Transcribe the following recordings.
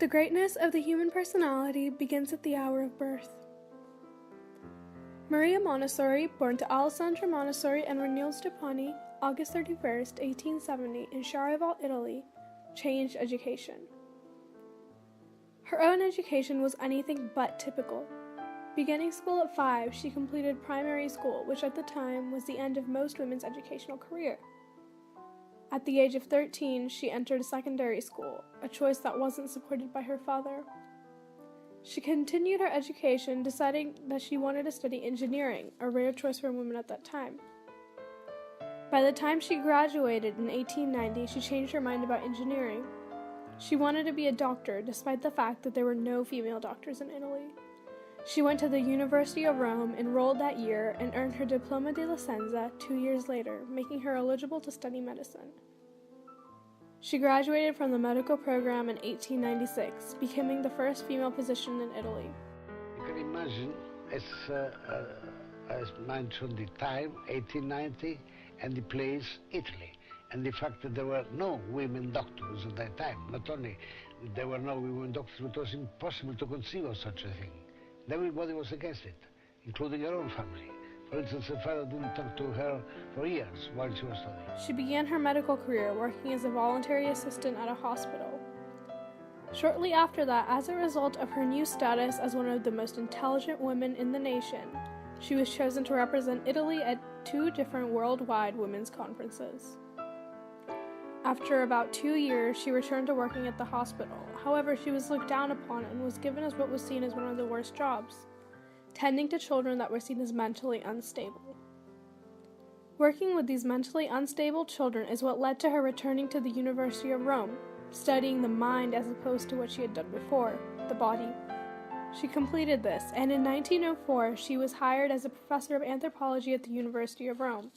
The greatness of the human personality begins at the hour of birth. Maria Montessori, born to Alessandro Montessori and Renil Stepani, August 31st, 1870, in Charival, Italy, changed education. Her own education was anything but typical. Beginning school at 5, she completed primary school, which at the time was the end of most women's educational career. At the age of 13, she entered secondary school, a choice that wasn't supported by her father. She continued her education, deciding that she wanted to study engineering, a rare choice for women at that time. By the time she graduated in 1890, she changed her mind about engineering. She wanted to be a doctor, despite the fact that there were no female doctors in Italy. She went to the University of Rome, enrolled that year, and earned her Diploma di Licenza 2 years later, making her eligible to study medicine. She graduated from the medical program in 1896, becoming the first female physician in Italy. You can imagine, as mentioned, the time, 1890, and the place, Italy, and the fact that there were no women doctors at that time. Not only there were no women doctors, but it was impossible to conceive of such a thing. Everybody was against it, including her own family. For instance, her father didn't talk to her for years while she was studying. She began her medical career working as a voluntary assistant at a hospital. Shortly after that, as a result of her new status as one of the most intelligent women in the nation, she was chosen to represent Italy at 2 different worldwide women's conferences. After about 2 years, she returned to working at the hospital. However, she was looked down upon and was given as what was seen as one of the worst jobs, tending to children that were seen as mentally unstable. Working with these mentally unstable children is what led to her returning to the University of Rome, studying the mind as opposed to what she had done before, the body. She completed this, and in 1904, she was hired as a professor of anthropology at the University of Rome.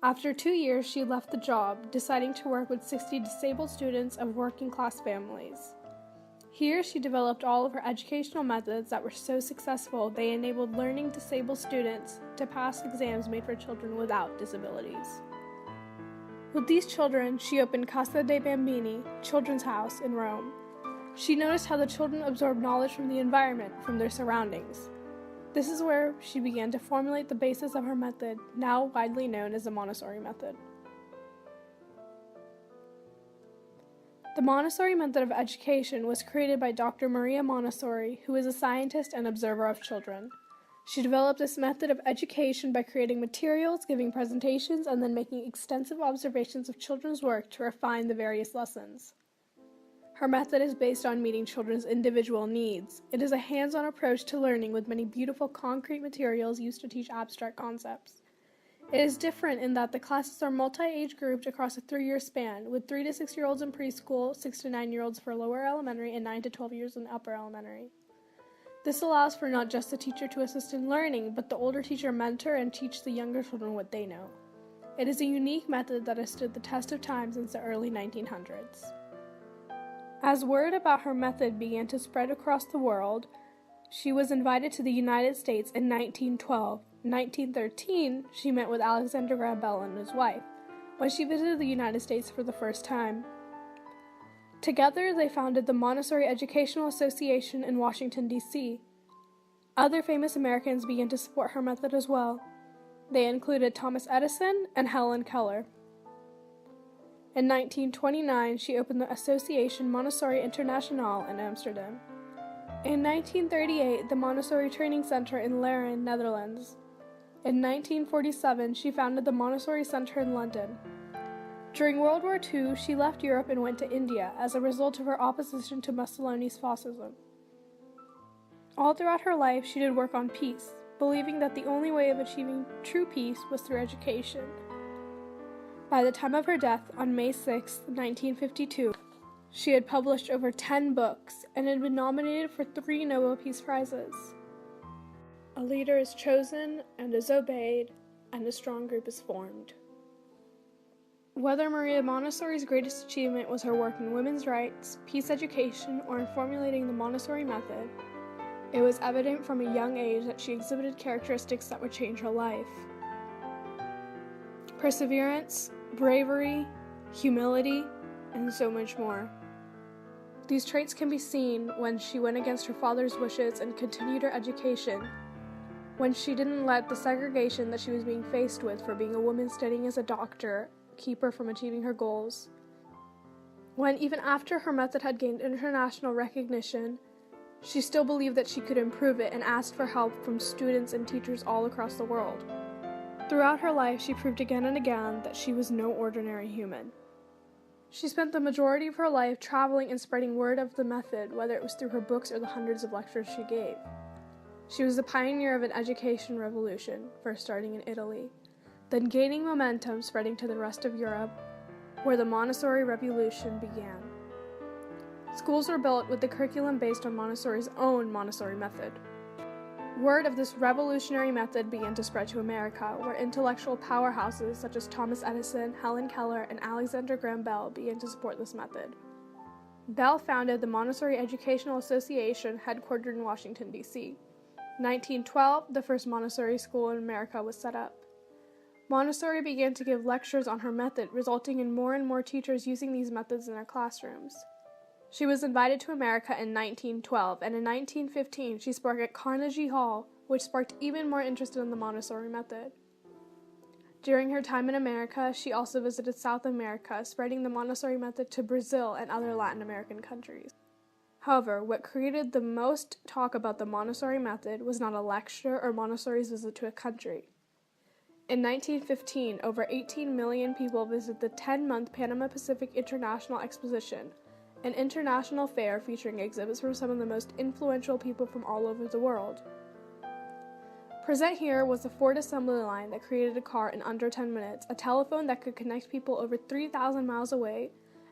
After 2 years, she left the job, deciding to work with 60 disabled students of working-class families. Here, she developed all of her educational methods that were so successful they enabled learning disabled students to pass exams made for children without disabilities. With these children, she opened Casa dei Bambini, Children's House, in Rome. She noticed how the children absorbed knowledge from the environment, from their surroundings. This is where she began to formulate the basis of her method, now widely known as the Montessori method. The Montessori method of education was created by Dr. Maria Montessori, who is a scientist and observer of children. She developed this method of education by creating materials, giving presentations, and then making extensive observations of children's work to refine the various lessons. Her method is based on meeting children's individual needs. It is a hands-on approach to learning with many beautiful concrete materials used to teach abstract concepts. It is different in that the classes are multi-age grouped across a 3-year span, with 3 to 6-year-olds in preschool, 6 to 9-year-olds for lower elementary, and 9 to 12 years in upper elementary. This allows for not just the teacher to assist in learning, but the older teacher mentor and teach the younger children what they know. It is a unique method that has stood the test of time since the early 1900s. As word about her method began to spread across the world, she was invited to the United States in 1912. In 1913, she met with Alexander Graham Bell and his wife, when she visited the United States for the first time. Together, they founded the Montessori Educational Association in Washington, D.C. Other famous Americans began to support her method as well. They included Thomas Edison and Helen Keller. In 1929, she opened the Association Montessori Internationale in Amsterdam. In 1938, the Montessori Training Center in Laren, Netherlands. In 1947, she founded the Montessori Center in London. During World War II, she left Europe and went to India as a result of her opposition to Mussolini's fascism. All throughout her life, she did work on peace, believing that the only way of achieving true peace was through education. By the time of her death, on May 6, 1952, she had published over 10 books and had been nominated for 3 Nobel Peace Prizes. A leader is chosen and is obeyed, and a strong group is formed. Whether Maria Montessori's greatest achievement was her work in women's rights, peace education, or in formulating the Montessori method, it was evident from a young age that she exhibited characteristics that would change her life. Perseverance, bravery, humility, and so much more. These traits can be seen when she went against her father's wishes and continued her education, when she didn't let the segregation that she was being faced with for being a woman studying as a doctor keep her from achieving her goals, when even after her method had gained international recognition, she still believed that she could improve it and asked for help from students and teachers all across the world. Throughout her life, she proved again and again that she was no ordinary human. She spent the majority of her life traveling and spreading word of the method, whether it was through her books or the hundreds of lectures she gave. She was the pioneer of an education revolution, first starting in Italy, then gaining momentum, spreading to the rest of Europe, where the Montessori revolution began. Schools were built with the curriculum based on Montessori's own Montessori method. Word of this revolutionary method began to spread to America, where intellectual powerhouses such as Thomas Edison, Helen Keller, and Alexander Graham Bell began to support this method. Bell founded the Montessori Educational Association, headquartered in Washington, D.C. In 1912, the first Montessori school in America was set up. Montessori began to give lectures on her method, resulting in more and more teachers using these methods in their classrooms. She was invited to America in 1912, and in 1915 she spoke at Carnegie Hall, which sparked even more interest in the Montessori method. During her time in America, she also visited South America, spreading the Montessori method to Brazil and other Latin American countries. However, what created the most talk about the Montessori method was not a lecture or Montessori's visit to a country. In 1915, over 18 million people visited the 10-month Panama Pacific International Exposition, an international fair featuring exhibits from some of the most influential people from all over the world. Present here was a Ford assembly line that created a car in under 10 minutes, a telephone that could connect people over 3,000 miles away,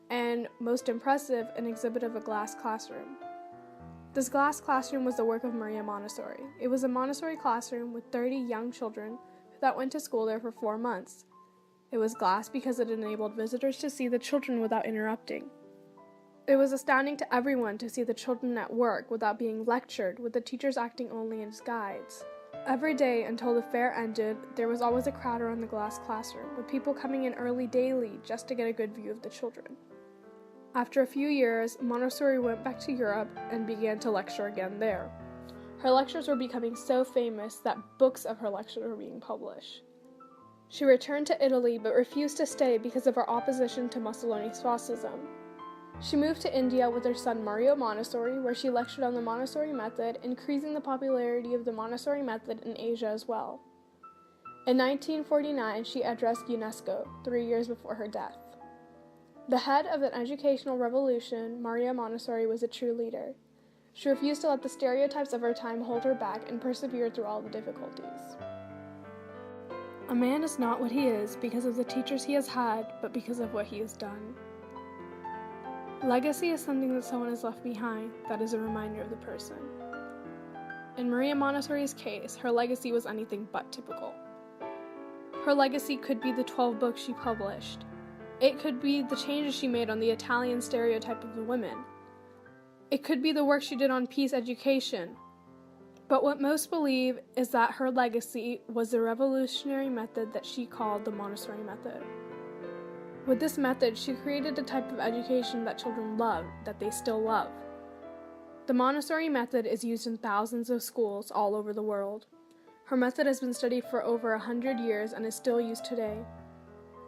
and, most impressive, an exhibit of a glass classroom. This glass classroom was the work of Maria Montessori. It was a Montessori classroom with 30 young children that went to school there for 4 months. It was glass because it enabled visitors to see the children without interrupting. It was astounding to everyone to see the children at work without being lectured, with the teachers acting only as guides. Every day until the fair ended, there was always a crowd around the glass classroom, with people coming in early daily just to get a good view of the children. After a few years, Montessori went back to Europe and began to lecture again there. Her lectures were becoming so famous that books of her lectures were being published. She returned to Italy but refused to stay because of her opposition to Mussolini's fascism. She moved to India with her son Mario Montessori, where she lectured on the Montessori method, increasing the popularity of the Montessori method in Asia as well. In 1949, she addressed UNESCO, 3 years before her death. The head of an educational revolution, Maria Montessori was a true leader. She refused to let the stereotypes of her time hold her back and persevered through all the difficulties. A man is not what he is because of the teachers he has had, but because of what he has done. Legacy is something that someone has left behind that is a reminder of the person. In Maria Montessori's case, her legacy was anything but typical. Her legacy could be the 12 books she published. It could be the changes she made on the Italian stereotype of the women. It could be the work she did on peace education. But what most believe is that her legacy was the revolutionary method that she called the Montessori method. With this method, she created a type of education that children love, that they still love. The Montessori method is used in thousands of schools all over the world. Her method has been studied for over 100 years and is still used today.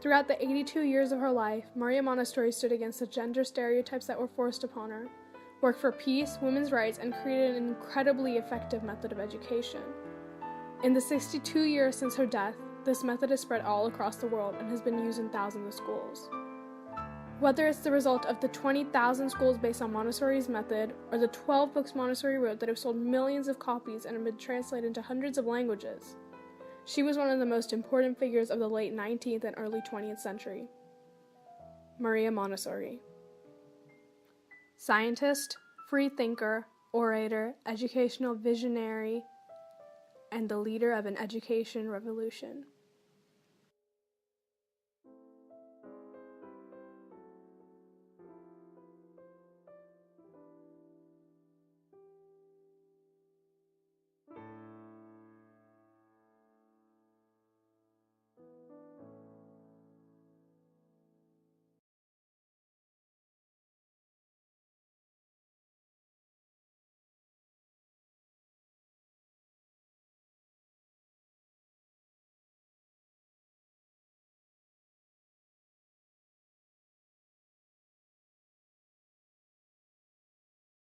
Throughout the 82 years of her life, Maria Montessori stood against the gender stereotypes that were forced upon her, worked for peace, women's rights, and created an incredibly effective method of education. In the 62 years since her death, this method has spread all across the world and has been used in thousands of schools. Whether it's the result of the 20,000 schools based on Montessori's method, or the 12 books Montessori wrote that have sold millions of copies and have been translated into hundreds of languages, she was one of the most important figures of the late 19th and early 20th century. Maria Montessori. Scientist, free thinker, orator, educational visionary, and the leader of an education revolution.